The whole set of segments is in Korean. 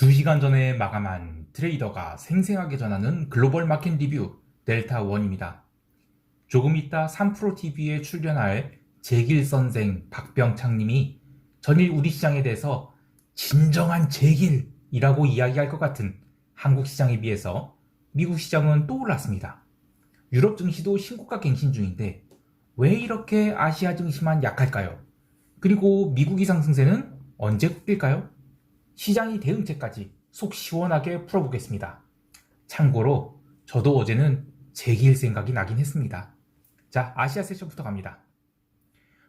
2시간 전에 마감한 트레이더가 생생하게 전하는 글로벌 마켓 리뷰 델타1입니다. 조금 이따 3프로TV에 출연할 제길 선생 박병창님이 전일 우리 시장에 대해서 진정한 제길이라고 이야기할 것 같은 한국 시장에 비해서 미국 시장은 또 올랐습니다. 유럽 증시도 신고가 갱신 중인데 왜 이렇게 아시아 증시만 약할까요? 그리고 미국이 상승세는 언제 꺾일까요? 시장이 대응책까지 속 시원하게 풀어보겠습니다. 참고로 저도 어제는 제길 생각이 나긴 했습니다. 자, 아시아 세션부터 갑니다.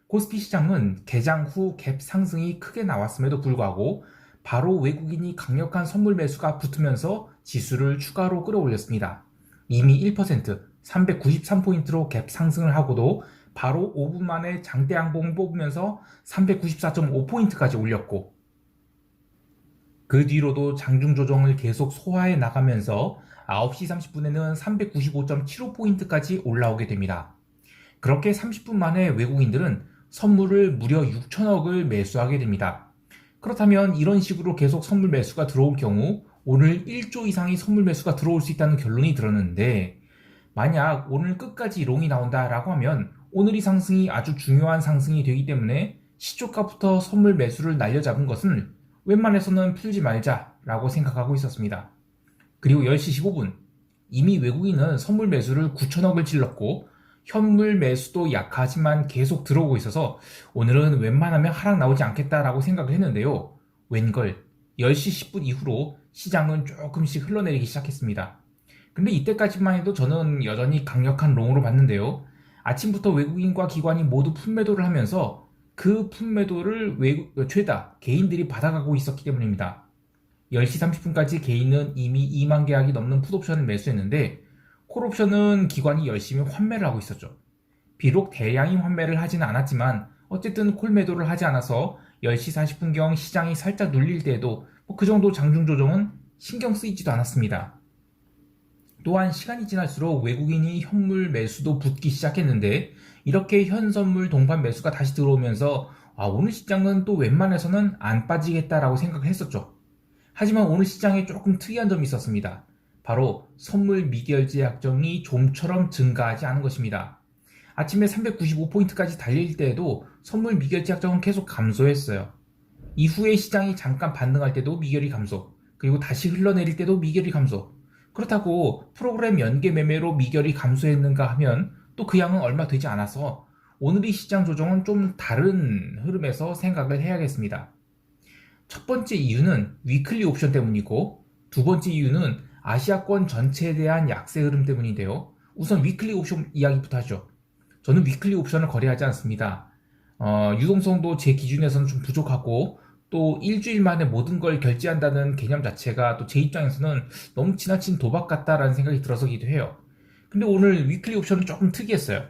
코스피 시장은 개장 후 갭 상승이 크게 나왔음에도 불구하고 바로 외국인이 강력한 선물 매수가 붙으면서 지수를 추가로 끌어올렸습니다. 이미 1%, 393포인트로 갭 상승을 하고도 바로 5분 만에 장대 양봉 뽑으면서 394.5포인트까지 올렸고, 그 뒤로도 장중 조정을 계속 소화해 나가면서 9시 30분에는 395.75포인트까지 올라오게 됩니다. 그렇게 30분 만에 외국인들은 선물을 무려 6천억을 매수하게 됩니다. 그렇다면 이런 식으로 계속 선물 매수가 들어올 경우 오늘 1조 이상의 선물 매수가 들어올 수 있다는 결론이 들었는데, 만약 오늘 끝까지 롱이 나온다라고 하면 오늘이 상승이 아주 중요한 상승이 되기 때문에 시초가부터 선물 매수를 날려잡은 것은 웬만해서는 풀지 말자라고 생각하고 있었습니다. 그리고 10시 15분 이미 외국인은 선물 매수를 9천억을 찔렀고 현물 매수도 약하지만 계속 들어오고 있어서 오늘은 웬만하면 하락 나오지 않겠다라고 생각을 했는데요. 웬걸 10시 10분 이후로 시장은 조금씩 흘러내리기 시작했습니다. 근데 이때까지만 해도 저는 여전히 강력한 롱으로 봤는데요. 아침부터 외국인과 기관이 모두 품매도를 하면서 그 품매도를 죄다 개인들이 받아가고 있었기 때문입니다. 10시 30분까지 개인은 이미 2만 계약이 넘는 풋옵션을 매수했는데 콜옵션은 기관이 열심히 환매를 하고 있었죠. 비록 대량의 환매를 하지는 않았지만 어쨌든 콜 매도를 하지 않아서 10시 40분경 시장이 살짝 눌릴 때에도 그 정도 장중 조정은 신경 쓰이지도 않았습니다. 또한 시간이 지날수록 외국인이 현물 매수도 붙기 시작했는데 이렇게 현선물 동반 매수가 다시 들어오면서 오늘 시장은 또 웬만해서는 안 빠지겠다라고 생각을 했었죠. 하지만 오늘 시장에 조금 특이한 점이 있었습니다. 바로 선물 미결제 약정이 좀처럼 증가하지 않은 것입니다. 아침에 395포인트까지 달릴 때에도 선물 미결제 약정은 계속 감소했어요. 이후에 시장이 잠깐 반등할 때도 미결이 감소, 그리고 다시 흘러내릴 때도 미결이 감소. 그렇다고 프로그램 연계 매매로 미결이 감소했는가 하면 또 그 양은 얼마 되지 않아서 오늘의 시장 조정은 좀 다른 흐름에서 생각을 해야겠습니다. 첫 번째 이유는 위클리 옵션 때문이고 두 번째 이유는 아시아권 전체에 대한 약세 흐름 때문인데요. 우선 위클리 옵션 이야기부터 하죠. 저는 위클리 옵션을 거래하지 않습니다. 유동성도 제 기준에서는 좀 부족하고 또 일주일 만에 모든 걸 결제한다는 개념 자체가 또 제 입장에서는 너무 지나친 도박 같다라는 생각이 들어서기도 해요. 근데 오늘 위클리 옵션은 조금 특이했어요.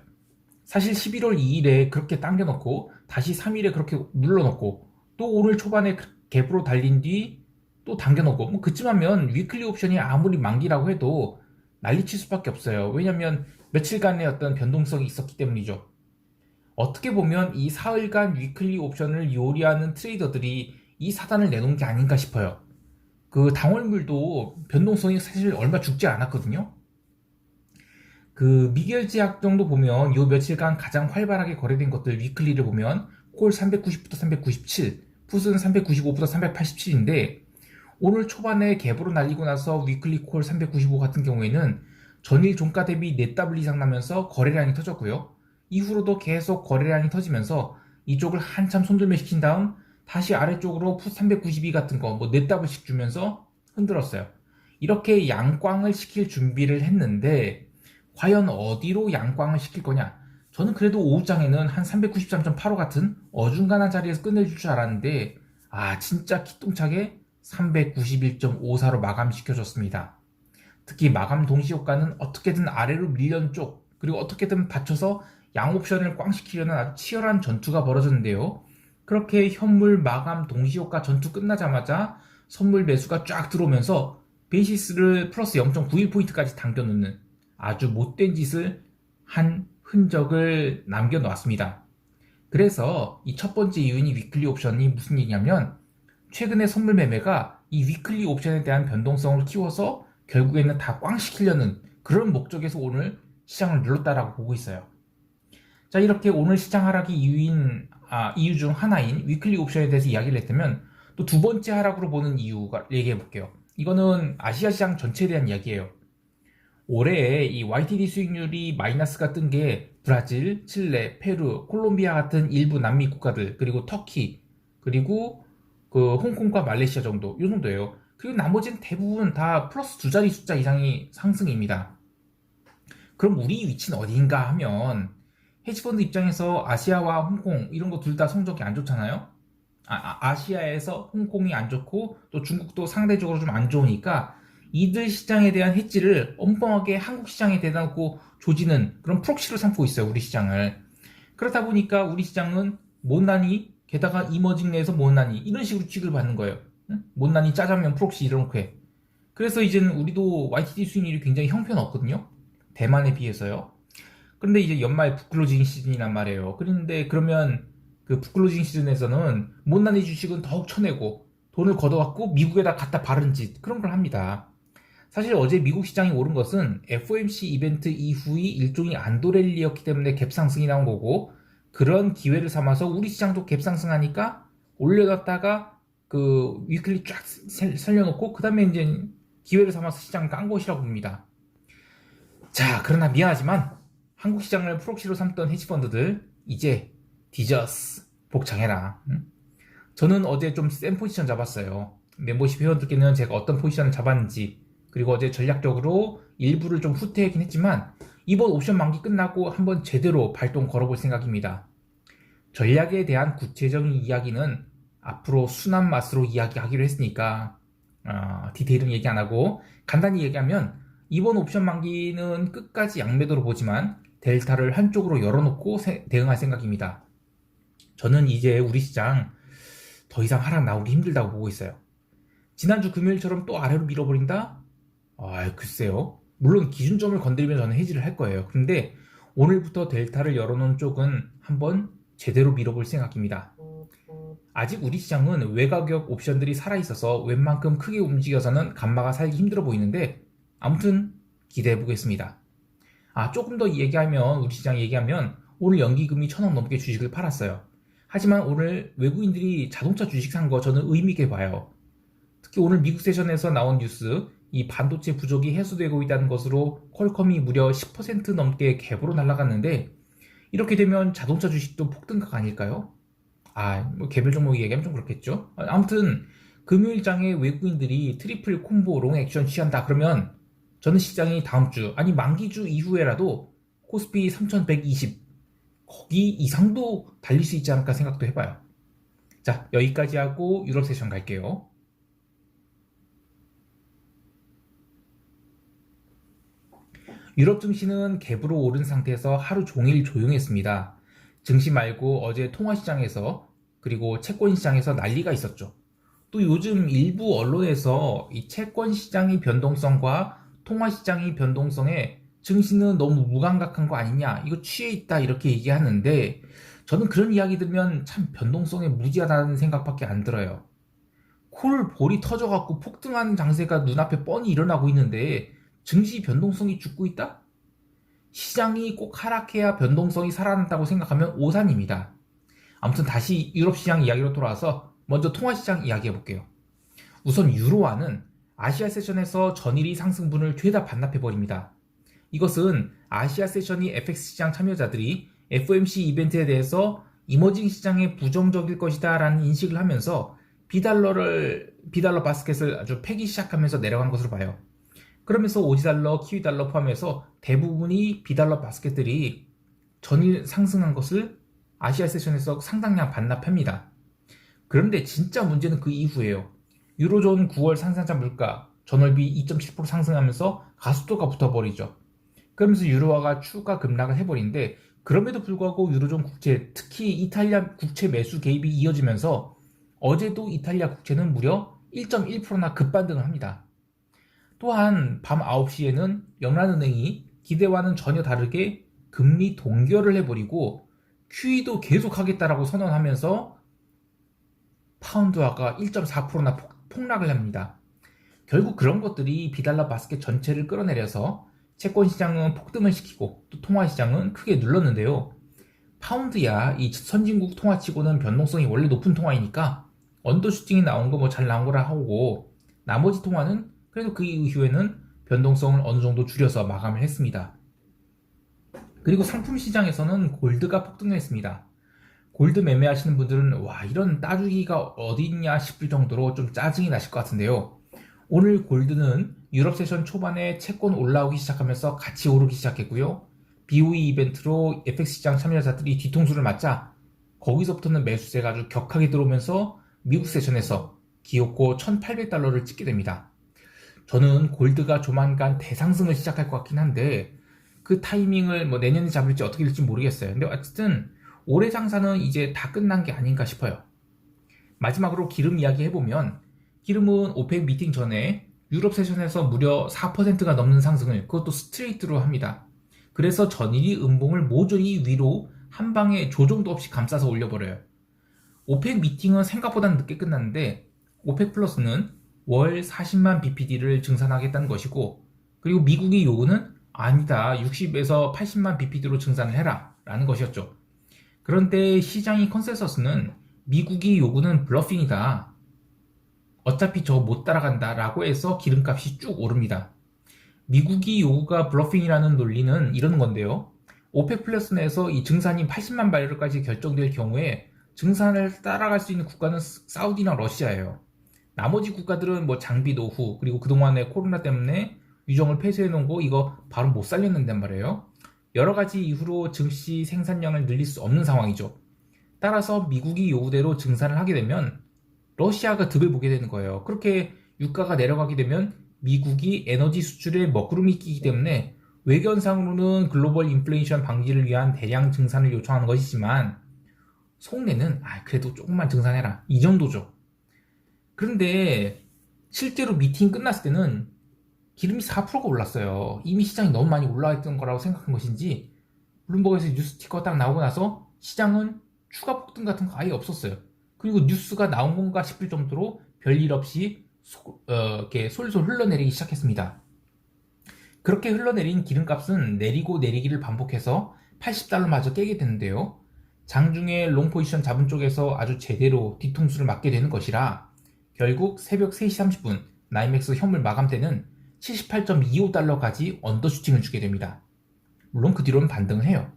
사실 11월 2일에 그렇게 당겨놓고 다시 3일에 그렇게 눌러놓고 또 오늘 초반에 갭으로 달린 뒤 또 당겨놓고 그쯤 하면 위클리 옵션이 아무리 만기라고 해도 난리칠 수밖에 없어요. 왜냐면 며칠간의 어떤 변동성이 있었기 때문이죠. 어떻게 보면 이 사흘간 위클리 옵션을 요리하는 트레이더들이 이 사단을 내놓은 게 아닌가 싶어요. 그 당월물도 변동성이 사실 얼마 죽지 않았거든요. 그 미결제약 정도 보면 요 며칠간 가장 활발하게 거래된 것들 위클리를 보면 콜 390부터 397, 풋은 395부터 387인데 오늘 초반에 갭으로 날리고 나서 위클리 콜 395 같은 경우에는 전일 종가 대비 4더블 이상 나면서 거래량이 터졌고요. 이후로도 계속 거래량이 터지면서 이쪽을 한참 손들매 시킨 다음 다시 아래쪽으로 풋 392 같은 거 4더블씩 주면서 흔들었어요. 이렇게 양광을 시킬 준비를 했는데 과연 어디로 양광을 시킬 거냐? 저는 그래도 오후장에는 한 393.85 같은 어중간한 자리에서 끝내줄 줄 알았는데 진짜 기똥차게 391.54로 마감시켜줬습니다. 특히 마감 동시효과는 어떻게든 아래로 밀려는 쪽 그리고 어떻게든 받쳐서 양옵션을 꽝 시키려는 아주 치열한 전투가 벌어졌는데요. 그렇게 현물 마감 동시효과 전투 끝나자마자 선물 매수가 쫙 들어오면서 베이시스를 플러스 0.91포인트까지 당겨놓는 아주 못된 짓을 한 흔적을 남겨놓았습니다. 그래서 이 첫 번째 이유인 위클리 옵션이 무슨 얘기냐면 최근의 선물 매매가 이 위클리 옵션에 대한 변동성을 키워서 결국에는 다 꽝시키려는 그런 목적에서 오늘 시장을 눌렀다라고 보고 있어요. 자, 이렇게 오늘 시장 하락이 이유 중 하나인 위클리 옵션에 대해서 이야기를 했다면 또 두 번째 하락으로 보는 이유가 얘기해 볼게요. 이거는 아시아 시장 전체에 대한 이야기예요. 올해 이 YTD 수익률이 마이너스가 뜬 게 브라질, 칠레, 페루, 콜롬비아 같은 일부 남미 국가들, 그리고 터키, 그리고 그 홍콩과 말레이시아 정도, 이 정도예요. 그리고 나머지는 대부분 다 플러스 두 자리 숫자 이상이 상승입니다. 그럼 우리 위치는 어디인가 하면 헤지펀드 입장에서 아시아와 홍콩 이런 거 둘 다 성적이 안 좋잖아요. 아시아에서 홍콩이 안 좋고 또 중국도 상대적으로 좀 안 좋으니까 이들 시장에 대한 해지를 엄청나게 한국 시장에 대다 놓고 조지는 그런 프록시로 삼고 있어요, 우리 시장을. 그렇다 보니까 우리 시장은 못난이, 게다가 이머징 내에서 못난이 이런 식으로 취급을 받는 거예요. 응? 못난이 짜장면 프록시 이렇게 해. 그래서 이제는 우리도 YTD 수익률이 굉장히 형편없거든요, 대만에 비해서요. 그런데 이제 연말 북클로징 시즌이란 말이에요. 그런데 그러면 그 북클로징 시즌에서는 못난이 주식은 더욱 쳐내고 돈을 걷어갖고 미국에다 갖다 바른 짓, 그런 걸 합니다. 사실 어제 미국 시장이 오른 것은 FOMC 이벤트 이후의 일종의 안도랠리였기 때문에 갭상승이 나온 거고, 그런 기회를 삼아서 우리 시장도 갭상승하니까 올려놨다가 그 위클리 쫙 살려놓고 그 다음에 이제 기회를 삼아서 시장을 깐 것이라고 봅니다. 자, 그러나 미안하지만 한국 시장을 프록시로 삼던 헤지펀드들 이제 디저스 복창해라. 저는 어제 좀 센 포지션 잡았어요. 멤버십 회원들께는 제가 어떤 포지션을 잡았는지, 그리고 어제 전략적으로 일부를 좀 후퇴하긴 했지만 이번 옵션 만기 끝나고 한번 제대로 발동 걸어볼 생각입니다. 전략에 대한 구체적인 이야기는 앞으로 순한 맛으로 이야기하기로 했으니까 디테일은 얘기 안 하고 간단히 얘기하면 이번 옵션 만기는 끝까지 양매도로 보지만 델타를 한쪽으로 열어놓고 대응할 생각입니다. 저는 이제 우리 시장 더 이상 하락 나오기 힘들다고 보고 있어요. 지난주 금요일처럼 또 아래로 밀어버린다? 글쎄요. 물론 기준점을 건드리면 저는 해지를 할 거예요. 그런데 오늘부터 델타를 열어놓은 쪽은 한번 제대로 밀어볼 생각입니다. 아직 우리 시장은 외가격 옵션들이 살아있어서 웬만큼 크게 움직여서는 감마가 살기 힘들어 보이는데 아무튼 기대해 보겠습니다. 조금 더 얘기하면, 우리 시장 얘기하면 오늘 연기금이 1,000억 넘게 주식을 팔았어요. 하지만 오늘 외국인들이 자동차 주식 산 거 저는 의미 있게 봐요. 특히 오늘 미국 세션에서 나온 뉴스, 이 반도체 부족이 해소되고 있다는 것으로 퀄컴이 무려 10% 넘게 갭으로 날아갔는데, 이렇게 되면 자동차 주식도 폭등각 아닐까요? 뭐 개별 종목 얘기하면 좀 그렇겠죠. 아무튼 금요일장에 외국인들이 트리플 콤보 롱 액션 취한다 그러면 저는 시장이 다음 주, 아니 만기주 이후에라도 코스피 3120 거기 이상도 달릴 수 있지 않을까 생각도 해봐요. 자, 여기까지 하고 유럽 세션 갈게요. 유럽 증시는 갭으로 오른 상태에서 하루 종일 조용했습니다. 증시 말고 어제 통화시장에서, 그리고 채권시장에서 난리가 있었죠. 또 요즘 일부 언론에서 이 채권시장의 변동성과 통화시장의 변동성에 증시는 너무 무감각한 거 아니냐, 이거 취해 있다, 이렇게 얘기하는데 저는 그런 이야기 들으면 참 변동성에 무지하다는 생각밖에 안 들어요. 볼이 터져갖고 폭등하는 장세가 눈앞에 뻔히 일어나고 있는데 증시 변동성이 죽고 있다? 시장이 꼭 하락해야 변동성이 살아난다고 생각하면 오산입니다. 아무튼 다시 유럽 시장 이야기로 돌아와서 먼저 통화시장 이야기 해볼게요. 우선 유로화는 아시아 세션에서 전일의 상승분을 죄다 반납해버립니다. 이것은 아시아 세션이 FX 시장 참여자들이 FOMC 이벤트에 대해서 이머징 시장에 부정적일 것이다 라는 인식을 하면서 비달러 바스켓을 아주 패기 시작하면서 내려간 것으로 봐요. 그러면서 오지달러, 키위달러 포함해서 대부분이 비달러 바스켓들이 전일 상승한 것을 아시아 세션에서 상당량 반납합니다. 그런데 진짜 문제는 그 이후예요. 유로존 9월 상산자 물가 전월비 2.7% 상승하면서 가속도가 붙어버리죠. 그러면서 유로화가 추가 급락을 해버리는데, 그럼에도 불구하고 유로존 국채, 특히 이탈리아 국채 매수 개입이 이어지면서 어제도 이탈리아 국채는 무려 1.1%나 급반등을 합니다. 또한 밤 9시에는 영란은행이 기대와는 전혀 다르게 금리 동결을 해버리고 QE도 계속하겠다라고 선언하면서 파운드화가 1.4%나 폭락을 합니다. 결국 그런 것들이 비달러 바스켓 전체를 끌어내려서 채권 시장은 폭등을 시키고 또 통화 시장은 크게 눌렀는데요. 파운드야 이 선진국 통화치고는 변동성이 원래 높은 통화이니까 언더슈팅이 나온 거 뭐 잘 나온 거라 하고, 나머지 통화는 그래도 그 이후에는 변동성을 어느 정도 줄여서 마감을 했습니다. 그리고 상품 시장에서는 골드가 폭등했습니다. 골드 매매하시는 분들은 와, 이런 따주기가 어디 있냐 싶을 정도로 좀 짜증이 나실 것 같은데요. 오늘 골드는 유럽 세션 초반에 채권 올라오기 시작하면서 같이 오르기 시작했고요. BOE 이벤트로 FX 시장 참여자들이 뒤통수를 맞자 거기서부터는 매수세가 아주 격하게 들어오면서 미국 세션에서 기어코 1800달러를 찍게 됩니다. 저는 골드가 조만간 대상승을 시작할 것 같긴 한데 그 타이밍을 뭐 내년에 잡을지 어떻게 될지 모르겠어요. 근데 어쨌든 올해 장사는 이제 다 끝난 게 아닌가 싶어요. 마지막으로 기름 이야기 해보면, 기름은 오펙 미팅 전에 유럽 세션에서 무려 4%가 넘는 상승을, 그것도 스트레이트로 합니다. 그래서 전일이 음봉을 모조리 위로 한 방에 조정도 없이 감싸서 올려버려요. 오펙 미팅은 생각보다 늦게 끝났는데 오펙 플러스는 월 40만 bpd를 증산하겠다는 것이고, 그리고 미국의 요구는 아니다, 60에서 80만 bpd로 증산을 해라 라는 것이었죠. 그런데 시장의 컨센서스는 미국이 요구는 블러핑이다, 어차피 저 못 따라간다 라고 해서 기름값이 쭉 오릅니다. 미국이 요구가 블러핑이라는 논리는 이런 건데요. 오펙 플러스 내에서 이 증산이 80만 바렐까지 결정될 경우에 증산을 따라갈 수 있는 국가는 사우디나 러시아예요. 나머지 국가들은 뭐 장비 노후, 그리고 그동안에 코로나 때문에 유정을 폐쇄해 놓은 거 이거 바로 못 살렸는단 말이에요. 여러 가지 이유로 증시 생산량을 늘릴 수 없는 상황이죠. 따라서 미국이 요구대로 증산을 하게 되면 러시아가 득을 보게 되는 거예요. 그렇게 유가가 내려가게 되면 미국이 에너지 수출에 먹구름이 끼기 때문에 외견상으로는 글로벌 인플레이션 방지를 위한 대량 증산을 요청하는 것이지만 속내는 그래도 조금만 증산해라 이 정도죠. 그런데 실제로 미팅 끝났을 때는 기름이 4%가 올랐어요. 이미 시장이 너무 많이 올라와 있던 거라고 생각한 것인지 블룸버그에서 뉴스 티커가 딱 나오고 나서 시장은 추가 폭등 같은 거 아예 없었어요. 그리고 뉴스가 나온 건가 싶을 정도로 별일 없이 이렇게 솔솔 흘러내리기 시작했습니다. 그렇게 흘러내린 기름값은 내리고 내리기를 반복해서 80달러마저 깨게 되는데요. 장중에 롱 포지션 잡은 쪽에서 아주 제대로 뒤통수를 맞게 되는 것이라 결국 새벽 3시 30분 나이맥스 현물 마감 때는 78.25달러까지 언더슈팅을 주게 됩니다. 물론 그 뒤로는 반등을 해요.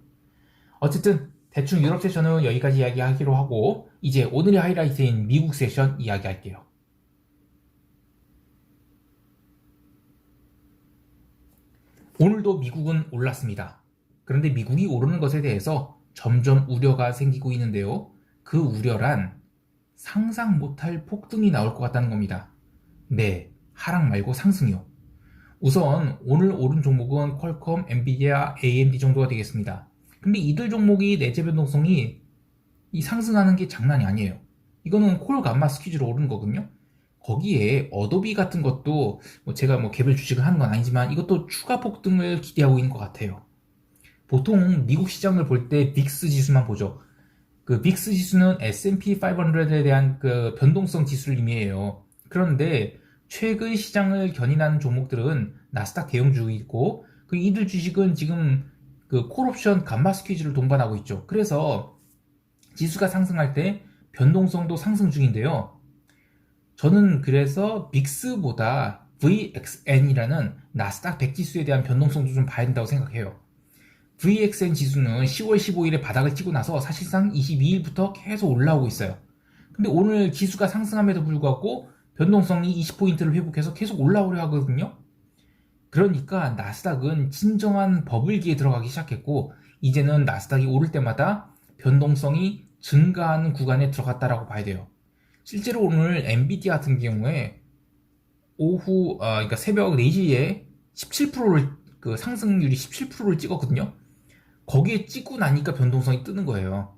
어쨌든 대충 유럽 세션은 여기까지 이야기하기로 하고 이제 오늘의 하이라이트인 미국 세션 이야기할게요. 오늘도 미국은 올랐습니다. 그런데 미국이 오르는 것에 대해서 점점 우려가 생기고 있는데요. 그 우려란 상상 못할 폭등이 나올 것 같다는 겁니다. 네, 하락 말고 상승이요. 우선 오늘 오른 종목은 퀄컴, 엔비디아, AMD 정도가 되겠습니다. 근데 이들 종목이 내재 변동성이 이 상승하는 게 장난이 아니에요. 이거는 콜 감마 스퀴즈로 오르는 거거든요. 거기에 어도비 같은 것도 제가 개별 주식을 하는 건 아니지만 이것도 추가 폭등을 기대하고 있는 것 같아요. 보통 미국 시장을 볼 때 빅스 지수만 보죠. 그 빅스 지수는 S&P 500에 대한 그 변동성 지수를 의미해요. 그런데 최근 시장을 견인하는 종목들은 나스닥 대형주이고 그 이들 주식은 지금 그 콜옵션 감마 스퀴즈를 동반하고 있죠. 그래서 지수가 상승할 때 변동성도 상승 중인데요. 저는 그래서 빅스보다 VXN이라는 나스닥 100 지수에 대한 변동성도 좀 봐야 된다고 생각해요. VXN 지수는 10월 15일에 바닥을 찍고 나서 사실상 22일부터 계속 올라오고 있어요. 근데 오늘 지수가 상승함에도 불구하고 변동성이 20포인트를 회복해서 계속 올라오려 하거든요. 그러니까 나스닥은 진정한 버블기에 들어가기 시작했고 이제는 나스닥이 오를 때마다 변동성이 증가하는 구간에 들어갔다라고 봐야 돼요. 실제로 오늘 엔비디아 같은 경우에 오후 그러니까 새벽 4시에 17%를 그 상승률이 17%를 찍었거든요. 거기에 찍고 나니까 변동성이 뜨는 거예요.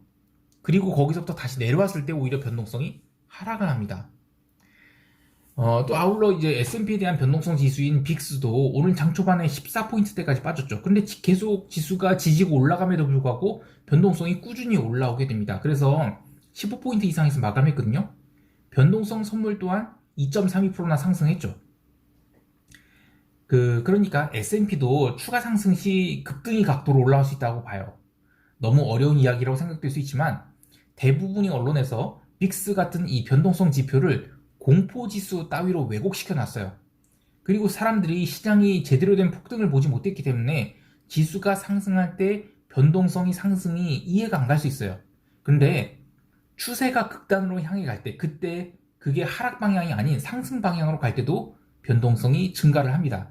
그리고 거기서부터 다시 내려왔을 때 오히려 변동성이 하락을 합니다. 또 아울러 이제 S&P에 대한 변동성 지수인 빅스도 오늘 장 초반에 14포인트대까지 빠졌죠. 근데 계속 지수가 지지고 올라감에도 불구하고 변동성이 꾸준히 올라오게 됩니다. 그래서 15포인트 이상에서 마감했거든요. 변동성 선물 또한 2.32%나 상승했죠. 그러니까 S&P도 추가 상승 시 급등의 각도로 올라올 수 있다고 봐요. 너무 어려운 이야기라고 생각될 수 있지만 대부분의 언론에서 빅스 같은 이 변동성 지표를 공포지수 따위로 왜곡시켜 놨어요. 그리고 사람들이 시장이 제대로 된 폭등을 보지 못했기 때문에 지수가 상승할 때 변동성이 상승이 이해가 안 갈 수 있어요. 근데 추세가 극단으로 향해 갈 때, 그때 그게 하락 방향이 아닌 상승 방향으로 갈 때도 변동성이 증가를 합니다.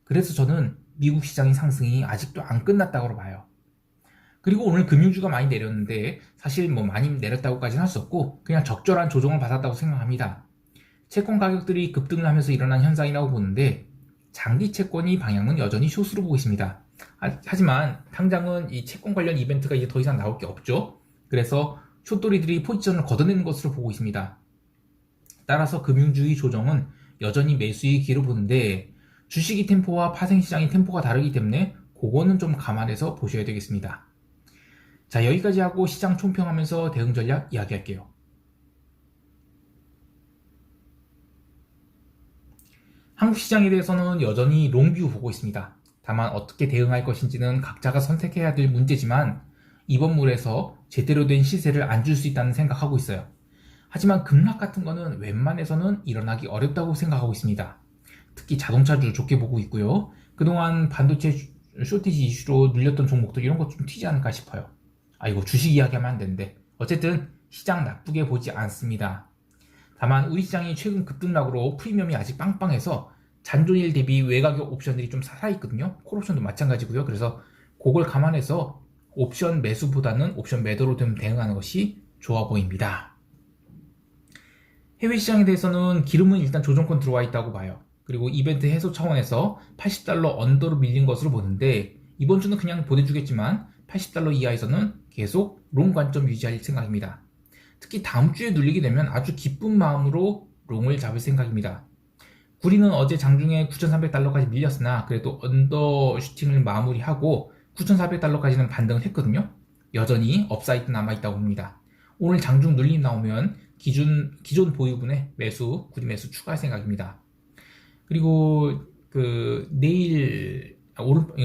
그래서 저는 미국 시장의 상승이 아직도 안 끝났다고 봐요. 그리고 오늘 금융주가 많이 내렸는데 사실 뭐 많이 내렸다고까지는 할 수 없고 그냥 적절한 조정을 받았다고 생각합니다. 채권 가격들이 급등을 하면서 일어난 현상이라고 보는데 장기 채권이 방향은 여전히 숏으로 보고 있습니다. 하지만 당장은 이 채권 관련 이벤트가 이제 더 이상 나올 게 없죠. 그래서 숏돌이들이 포지션을 걷어내는 것으로 보고 있습니다. 따라서 금융주의 조정은 여전히 매수의 기로 보는데 주식이 템포와 파생시장의 템포가 다르기 때문에 그거는 좀 감안해서 보셔야 되겠습니다. 자, 여기까지 하고 시장 총평하면서 대응 전략 이야기할게요. 한국 시장에 대해서는 여전히 롱뷰 보고 있습니다. 다만 어떻게 대응할 것인지는 각자가 선택해야 될 문제지만 이번 물에서 제대로 된 시세를 안 줄 수 있다는 생각하고 있어요. 하지만 급락 같은 거는 웬만해서는 일어나기 어렵다고 생각하고 있습니다. 특히 자동차주 좋게 보고 있고요. 그동안 반도체 쇼티지 이슈로 눌렸던 종목들 이런 것 좀 튀지 않을까 싶어요. 이거 주식 이야기하면 안 되는데 어쨌든 시장 나쁘게 보지 않습니다. 다만 우리 시장이 최근 급등락으로 프리미엄이 아직 빵빵해서 잔존일 대비 외가격 옵션들이 좀 살아있거든요. 콜옵션도 마찬가지고요. 그래서 그걸 감안해서 옵션 매수보다는 옵션 매도로 좀 대응하는 것이 좋아 보입니다. 해외 시장에 대해서는 기름은 일단 조정권 들어와 있다고 봐요. 그리고 이벤트 해소 차원에서 $80 언더로 밀린 것으로 보는데 이번 주는 그냥 보내주겠지만 $80 이하에서는 계속 롱 관점 유지할 생각입니다. 특히 다음 주에 눌리게 되면 아주 기쁜 마음으로 롱을 잡을 생각입니다. 구리는 어제 장중에 $9,300까지 밀렸으나 그래도 언더슈팅을 마무리하고 $9,400까지는 반등을 했거든요. 여전히 업사이드 남아있다고 봅니다. 오늘 장중 눌림 나오면 기존 보유분의 매수, 구리 매수 추가할 생각입니다. 그리고 내일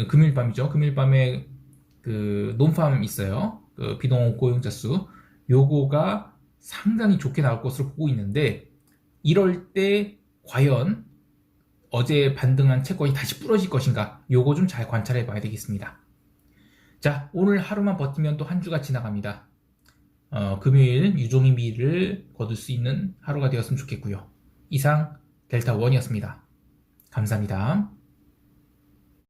금요일 밤이죠. 금요일 밤에 논팜 있어요. 비농 고용자 수 요거가 상당히 좋게 나올 것으로 보고 있는데 이럴 때 과연 어제 반등한 채권이 다시 부러질 것인가 요거 좀 잘 관찰해 봐야 되겠습니다. 자, 오늘 하루만 버티면 또 한 주가 지나갑니다. 금요일 유종의 미를 거둘 수 있는 하루가 되었으면 좋겠고요. 이상 델타원이었습니다. 감사합니다.